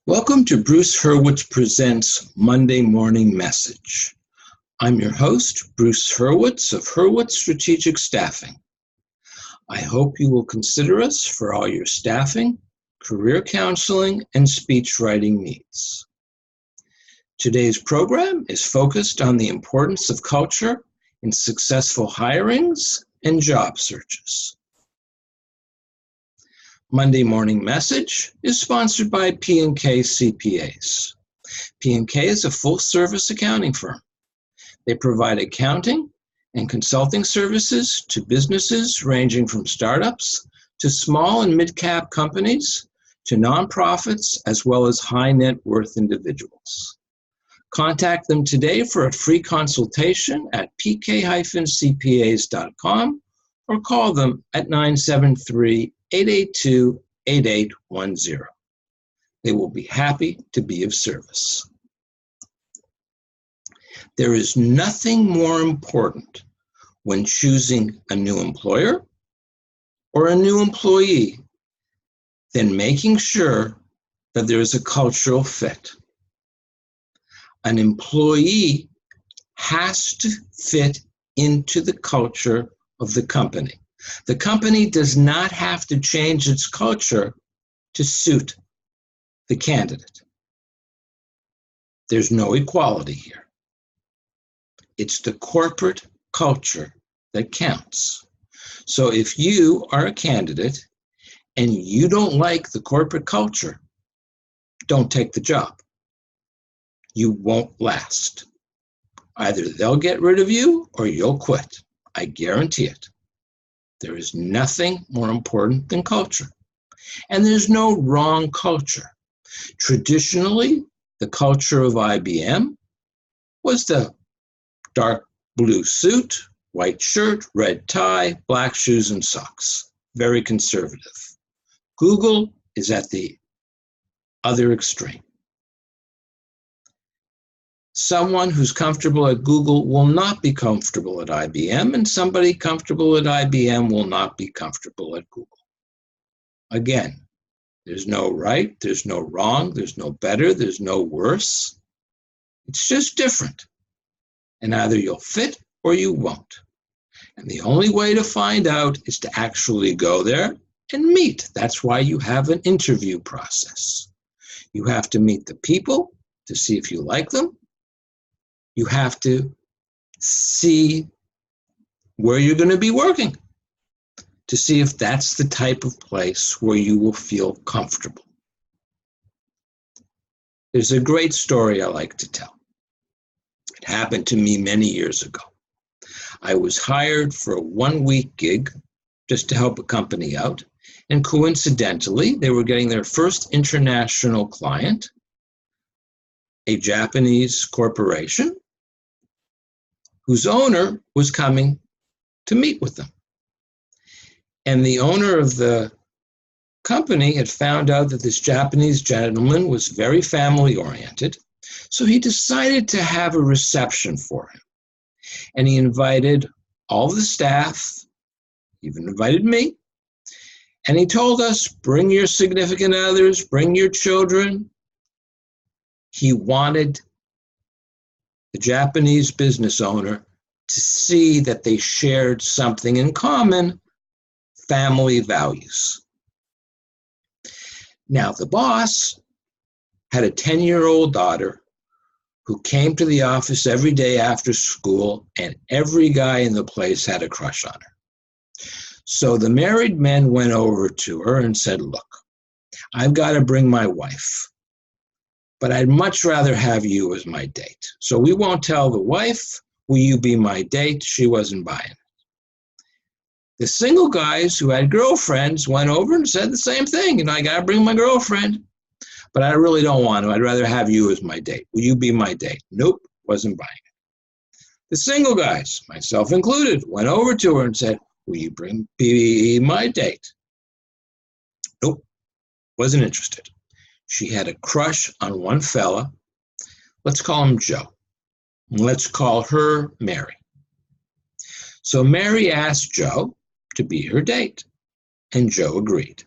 Welcome to Bruce Hurwitz Presents Monday Morning Message. I'm your host, Bruce Hurwitz of Hurwitz Strategic Staffing. I hope you will consider us for all your staffing, career counseling, and speech writing needs. Today's program is focused on the importance of culture in successful hirings and job searches. Monday Morning Message is sponsored by P&K CPAs. P&K is a full-service accounting firm. They provide accounting and consulting services to businesses ranging from startups to small and mid-cap companies to nonprofits as well as high net worth individuals. Contact them today for a free consultation at pk-cpas.com or call them at 973-882-8810. They will be happy to be of service. There is nothing more important when choosing a new employer or a new employee than making sure that there is a cultural fit. An employee has to fit into the culture of the company. The company does not have to change its culture to suit the candidate. There's no equality here. It's the corporate culture that counts. So if you are a candidate and you don't like the corporate culture, don't take the job. You won't last. Either they'll get rid of you or you'll quit. I guarantee it. There is nothing more important than culture. And there's no wrong culture. Traditionally, the culture of IBM was the dark blue suit, white shirt, red tie, black shoes and socks. Very conservative. Google is at the other extreme. Someone who's comfortable at Google will not be comfortable at IBM, and somebody comfortable at IBM will not be comfortable at Google. Again, there's no right, there's no wrong, there's no better, there's no worse. It's just different. And either you'll fit or you won't. And the only way to find out is to actually go there and meet. That's why you have an interview process. You have to meet the people to see if you like them. You have to see where you're going to be working to see if that's the type of place where you will feel comfortable. There's a great story I like to tell. It happened to me many years ago. I was hired for a one-week gig just to help a company out, and coincidentally, they were getting their first international client, a Japanese corporation, whose owner was coming to meet with them. And the owner of the company had found out that this Japanese gentleman was very family-oriented, so he decided to have a reception for him. And he invited all the staff, even invited me, and he told us, bring your significant others, bring your children. He wanted the Japanese business owner to see that they shared something in common, family values. Now, the boss had a 10-year-old daughter who came to the office every day after school, and every guy in the place had a crush on her. So the married men went over to her and said, look, I've got to bring my wife, but I'd much rather have you as my date. So we won't tell the wife, will you be my date? She wasn't buying it. The single guys who had girlfriends went over and said the same thing. I got to bring my girlfriend, but I really don't want to. I'd rather have you as my date. Will you be my date? Nope, wasn't buying it. The single guys, myself included, went over to her and said, will you be my date? Nope, wasn't interested. She had a crush on one fella. Let's call him Joe. Let's call her Mary. So Mary asked Joe to be her date, and Joe agreed.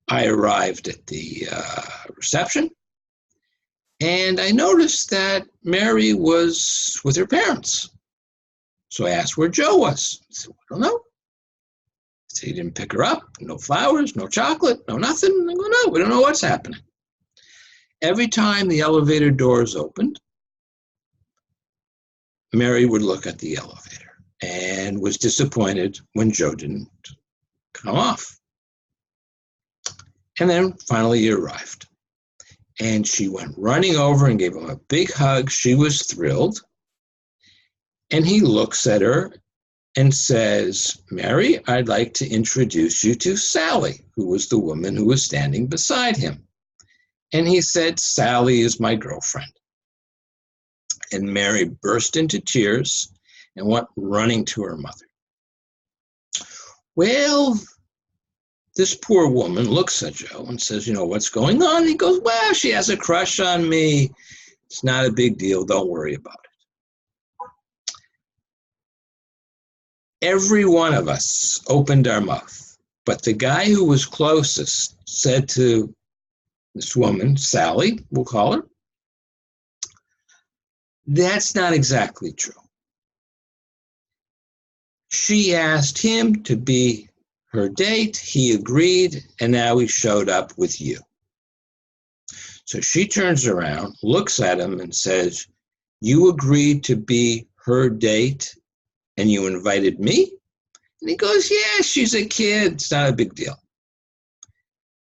I arrived at the reception, and I noticed that Mary was with her parents. So I asked where Joe was. I said, I don't know. So he didn't pick her up. No flowers, no chocolate, no nothing. I go, no, we don't know what's happening. Every time the elevator doors opened, Mary would look at the elevator and was disappointed when Joe didn't come off. And then finally he arrived. And she went running over and gave him a big hug. She was thrilled. And he looks at her and says, Mary, I'd like to introduce you to Sally, who was the woman who was standing beside him. And he said, Sally is my girlfriend. And Mary burst into tears and went running to her mother. Well, this poor woman looks at Joe and says, what's going on? And he goes, well, she has a crush on me. It's not a big deal. Don't worry about it. Every one of us opened our mouth, but the guy who was closest said to this woman, Sally, we'll call her, that's not exactly true. She asked him to be her date, he agreed, and now he showed up with you. So she turns around, looks at him and says, you agreed to be her date and you invited me? And he goes, yeah, she's a kid, it's not a big deal.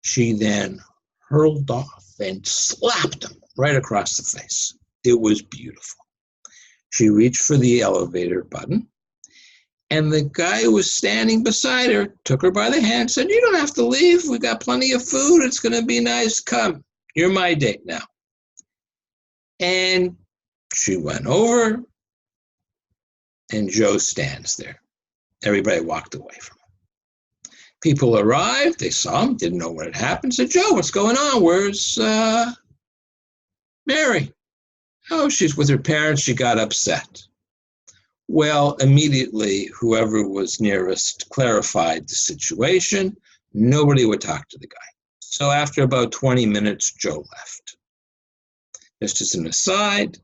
She then hurled off and slapped him right across the face. It was beautiful. She reached for the elevator button, and the guy who was standing beside her took her by the hand and said, you don't have to leave. We got plenty of food. It's going to be nice. Come. You're my date now. And she went over, and Joe stands there. Everybody walked away from him. People arrived. They saw him, didn't know what had happened. Said, Joe, what's going on? Where's Mary? Oh, she's with her parents. She got upset. Well, immediately, whoever was nearest clarified the situation. Nobody would talk to the guy. So after about 20 minutes, Joe left. Just as an aside,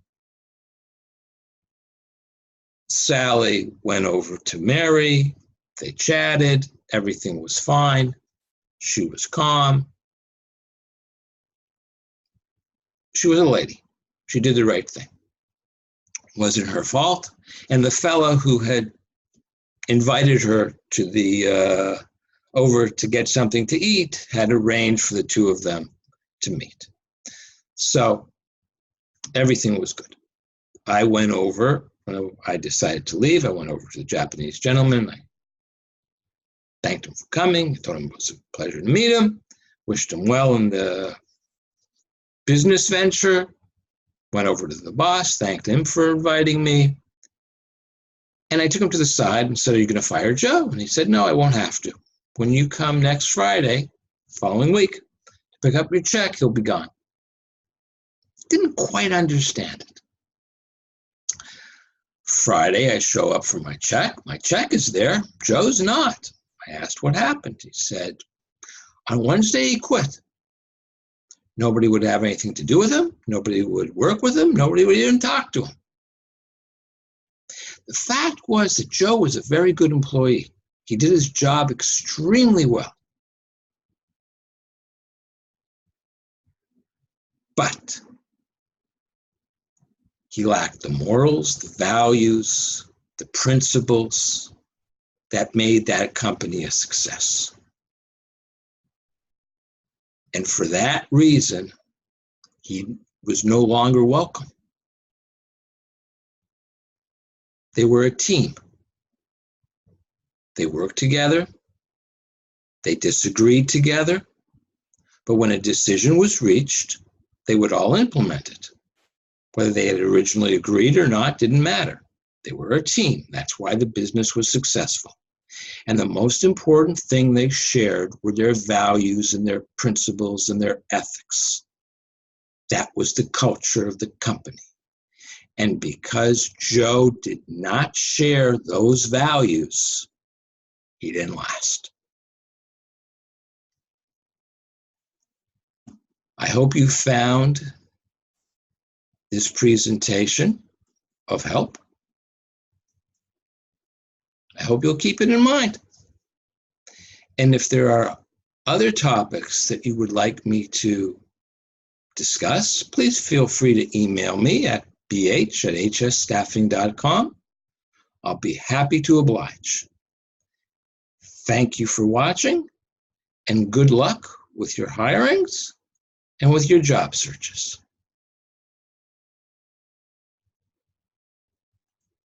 Sally went over to Mary. They chatted. Everything was fine. She was calm. She was a lady. She did the right thing. Wasn't her fault. And the fellow who had invited her to the over to get something to eat had arranged for the two of them to meet. So everything was good. I went over, when I decided to leave, I went over to the Japanese gentleman. I thanked him for coming. I told him it was a pleasure to meet him. Wished him well in the business venture. Went over to the boss, thanked him for inviting me. And I took him to the side and said, are you going to fire Joe? And he said, no, I won't have to. When you come next Friday, following week, to pick up your check, he'll be gone. Didn't quite understand it. Friday, I show up for my check. My check is there. Joe's not. I asked what happened. He said, on Wednesday, he quit. Nobody would have anything to do with him. Nobody would work with him. Nobody would even talk to him. The fact was that Joe was a very good employee. He did his job extremely well. But he lacked the morals, the values, the principles that made that company a success. And for that reason, he was no longer welcome. They were a team. They worked together. They disagreed together. But when a decision was reached, they would all implement it. Whether they had originally agreed or not didn't matter. They were a team. That's why the business was successful. And the most important thing they shared were their values and their principles and their ethics. That was the culture of the company. And because Joe did not share those values, he didn't last. I hope you found this presentation of help. I hope you'll keep it in mind. And if there are other topics that you would like me to discuss, please feel free to email me at bh@hsstaffing.com. I'll be happy to oblige. Thank you for watching, and good luck with your hirings and with your job searches.